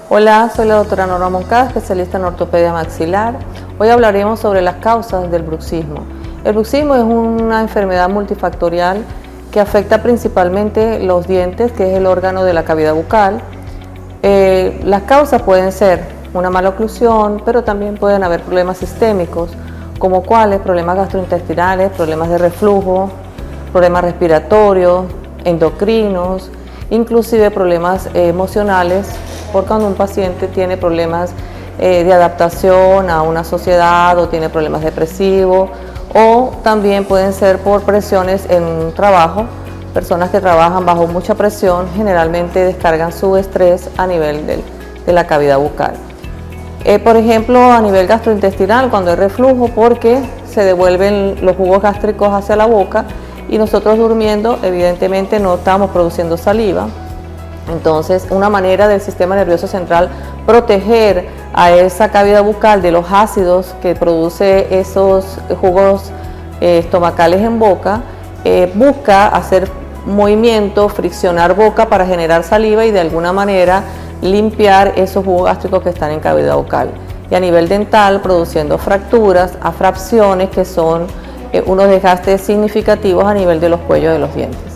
Hola, soy la doctora Norma Moncada, especialista en ortopedia maxilar. Hoy hablaremos sobre las causas del bruxismo. El bruxismo es una enfermedad multifactorial que afecta principalmente los dientes, que es el órgano de la cavidad bucal. Las causas pueden ser una mala oclusión, pero también pueden haber problemas sistémicos, como cuáles, problemas gastrointestinales, problemas de reflujo, problemas respiratorios, endocrinos, inclusive problemas emocionales, por cuando un paciente tiene problemas de adaptación a una sociedad o tiene problemas depresivos, o también pueden ser por presiones en un trabajo. Personas que trabajan bajo mucha presión generalmente descargan su estrés a nivel de la cavidad bucal. Por ejemplo, a nivel gastrointestinal, cuando hay reflujo, porque se devuelven los jugos gástricos hacia la boca y nosotros durmiendo evidentemente no estamos produciendo saliva. Entonces, una manera del sistema nervioso central proteger a esa cavidad bucal de los ácidos que produce esos jugos estomacales en boca, busca hacer movimiento, friccionar boca para generar saliva y de alguna manera limpiar esos jugos gástricos que están en cavidad bucal. Y a nivel dental, produciendo fracturas, afracciones, que son unos desgastes significativos a nivel de los cuellos de los dientes.